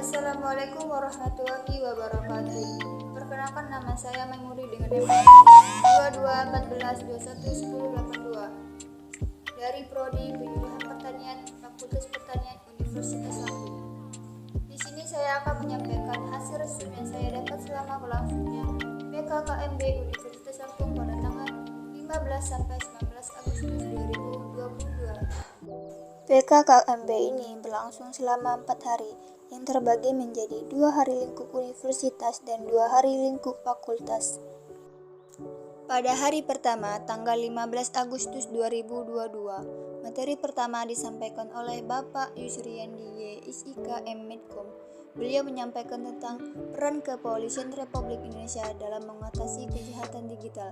Assalamualaikum warahmatullahi wabarakatuh. Perkenalkan, nama saya Maimuri dengan NIM 2214211082 dari Prodi Penjuruhan Pertanian Fakultas Pertanian Universitas Lampung. Di sini saya akan menyampaikan hasil resum yang saya dapat selama berlangsungnya PKKMB Universitas Lampung pada tanggal 15 sampai 19 Agustus 2022. PKKMB ini berlangsung selama 4 hari yang terbagi menjadi 2 hari lingkup universitas dan 2 hari lingkup fakultas. Pada hari pertama, tanggal 15 Agustus 2022, materi pertama disampaikan oleh Bapak Yusriandi Y. SIK M. Medcom. Beliau menyampaikan tentang peran Kepolisian Republik Indonesia dalam mengatasi kejahatan digital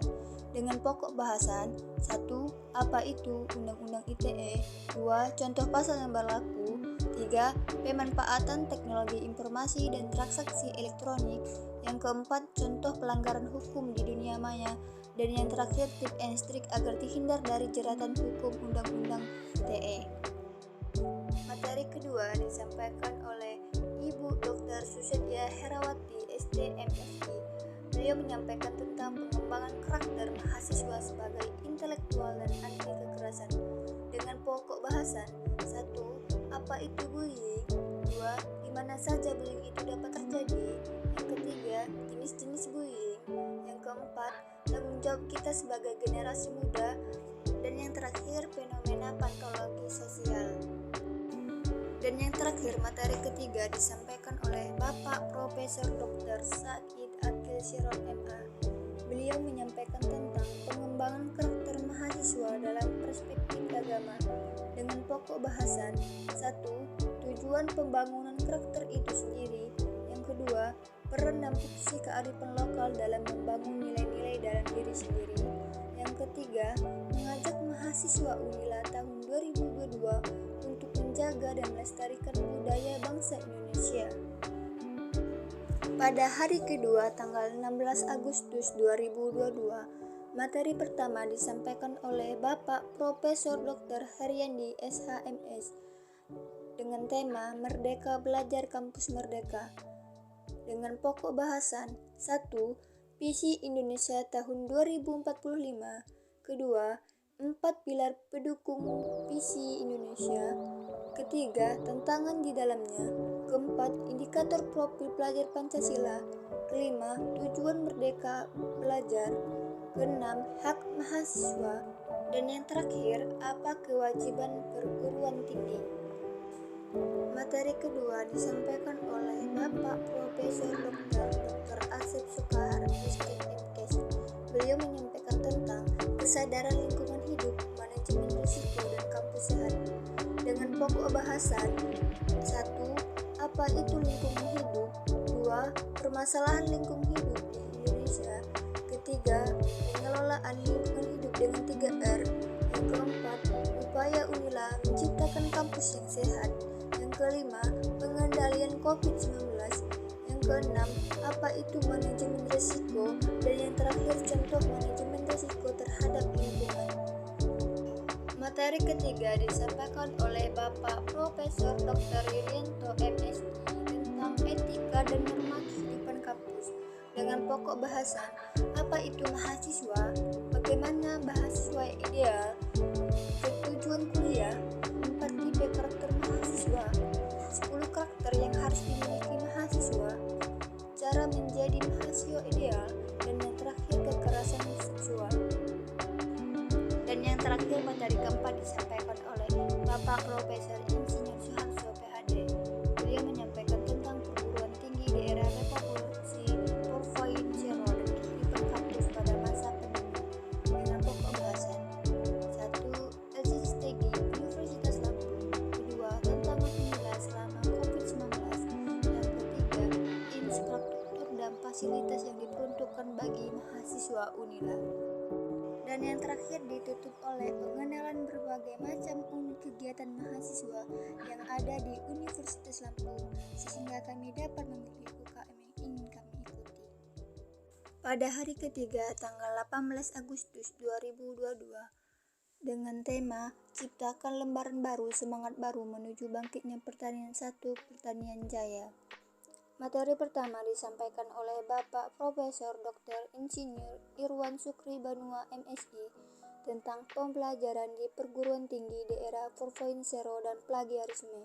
dengan pokok bahasan 1. Apa itu Undang-Undang ITE, 2. Contoh pasal yang berlaku, 3. Pemanfaatan teknologi informasi dan transaksi elektronik, yang keempat contoh pelanggaran hukum di dunia maya, dan yang terakhir tips and trik agar terhindar dari jeratan hukum Undang-Undang ITE. Materi kedua disampaikan oleh Ibu Dr. Susetya Herawati STMSI. Beliau menyampaikan tentang pengembangan karakter mahasiswa sebagai intelektual dan anti kekerasan dengan pokok bahasan 1. Apa itu bullying? 2. Di mana saja bullying itu dapat terjadi? Yang ketiga, jenis-jenis bullying. Yang keempat, tanggung jawab kita sebagai generasi muda. Dan yang terakhir, fenomena patologi sosial. Dan yang terakhir, materi ketiga disampaikan oleh Bapak Profesor Dr. Said Akil Sirot MA. Beliau menyampaikan tentang pengembangan karakter mahasiswa dalam perspektif agama dengan pokok bahasan 1. Tujuan pembangunan karakter itu sendiri. Yang kedua, peran dan fungsi kearifan lokal dalam membangun nilai-nilai dalam diri sendiri. Yang ketiga, mengajak mahasiswa Unila tahun 2022 untuk menjaga dan melestarikan budaya bangsa Indonesia. Pada hari kedua, tanggal 16 Agustus 2022, materi pertama disampaikan oleh Bapak Profesor Dr. Haryandi SHMS dengan tema Merdeka Belajar Kampus Merdeka dengan pokok bahasan 1. Visi Indonesia tahun 2045. Kedua, 4 pilar pendukung visi Indonesia. Ketiga, tantangan di dalamnya. Keempat, indikator profil pelajar Pancasila. Kelima, tujuan merdeka belajar. Keenam, hak mahasiswa. Dan yang terakhir, apa kewajiban perguruan tinggi. Materi kedua disampaikan oleh Bapak Profesor Dr. Asep Sukar STMKes. Beliau menyampaikan tentang kesadaran lingkungan hidup, manajemen risiko, dan kampus sehat dengan pokok bahasan 1. Apa itu lingkungan hidup? 2. Permasalahan lingkungan hidup di Indonesia. Ketiga, pengelolaan lingkungan hidup dengan 3R. Yang keempat, upaya Unila menciptakan kampus yang sehat. Yang kelima, pengendalian COVID-19. Yang keenam, apa itu manajemen risiko? Dan yang terakhir, contoh manajemen risiko terhadap lingkungan. Materi ketiga disampaikan oleh Bapak Profesor Dr. Yuryanto MSI tentang etika dan norma kehidupan kampus dengan pokok bahasan apa itu mahasiswa, bagaimana mahasiswa yang ideal, tujuan kuliah, 4 tipe karakter mahasiswa, 10 karakter yang harus dimiliki mahasiswa, cara menjadi mahasiswa ideal, dan yang terakhir kekerasan seksual. Dan yang terakhir, materi keempat disampaikan oleh Bapak Profesor Insinyur Soeharto PhD. Beliau menyampaikan tentang perguruan tinggi di era revolusi 4.0 dan kehidupan kampus pada masa pandemi dengan pokok bahasan 1. Strategi Universitas Lampung. Kedua, tantangan Unila selama COVID-19. Yang ketiga, infrastruktur dan fasilitas yang diperuntukkan bagi mahasiswa Unila. Dan yang terakhir ditutup oleh pengenalan berbagai macam unit kegiatan mahasiswa yang ada di Universitas Lampung sehingga kami dapat memilih UKM yang ingin kami ikuti. Pada hari ketiga, tanggal 18 Agustus 2022, dengan tema Ciptakan Lembaran Baru, Semangat Baru Menuju Bangkitnya Pertanian 1 Pertanian Jaya. Materi pertama disampaikan oleh Bapak Profesor Dr. Insinyur Irwan Sukri Banua MSI tentang pembelajaran di perguruan tinggi daerah 4.0 dan plagiarisme.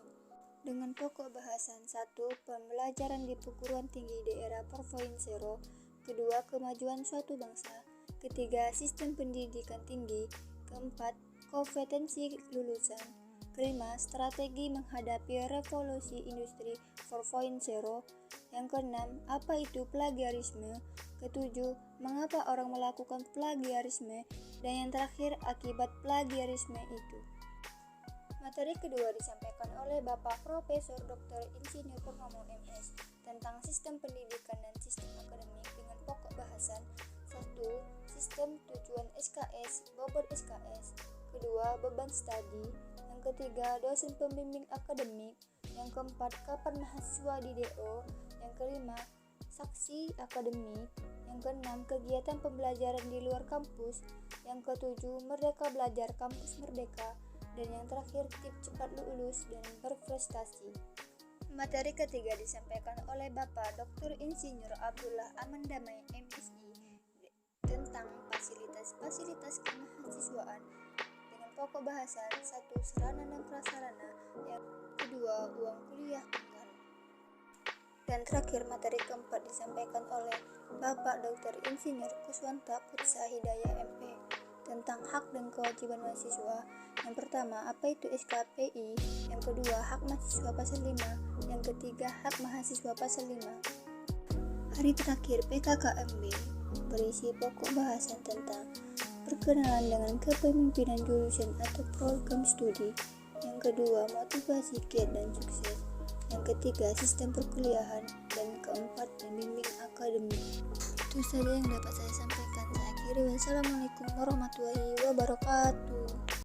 Dengan pokok bahasan 1. Pembelajaran di perguruan tinggi daerah 4.0, kedua kemajuan suatu bangsa, ketiga sistem pendidikan tinggi, keempat kompetensi lulusan, kelima strategi menghadapi revolusi industri 4.0, yang keenam apa itu plagiarisme, ketujuh mengapa orang melakukan plagiarisme, dan yang terakhir akibat plagiarisme itu. Materi kedua disampaikan oleh Bapak Profesor Dr. Insinyur Purnomo MS tentang sistem pendidikan dan sistem akademik dengan pokok bahasan 1. Sistem tujuan SKS, bobot SKS, kedua beban studi, yang ketiga dosen pembimbing akademik, yang keempat kapan mahasiswa di DO, yang kelima saksi akademik, yang keenam kegiatan pembelajaran di luar kampus, yang ketujuh merdeka belajar kampus merdeka, dan yang terakhir tips cepat lulus dan berprestasi. Materi ketiga disampaikan oleh Bapak Dr. Insinyur Abdullah Amandamai MSI tentang fasilitas kemahasiswaan dengan pokok bahasan 1. Sarana dan prasarana, yang kedua uang kuliah tunggal, dan terakhir materi keempat disampaikan oleh Bapak Dr. Insinyur Kuswanta Putsa Hidayah MP tentang hak dan kewajiban mahasiswa. Yang pertama, apa itu SKPI, yang kedua hak mahasiswa pasal 5, yang ketiga hak mahasiswa pasal 5. Hari terakhir PKKMB berisi pokok bahasan tentang perkenalan dengan kepemimpinan jurusan atau program studi, yang kedua motivasi kiat dan sukses, yang ketiga sistem perkuliahan, dan keempat pembimbing akademik. Itu saja yang dapat saya sampaikan. Saya akhiri. Wassalamualaikum warahmatullahi wabarakatuh.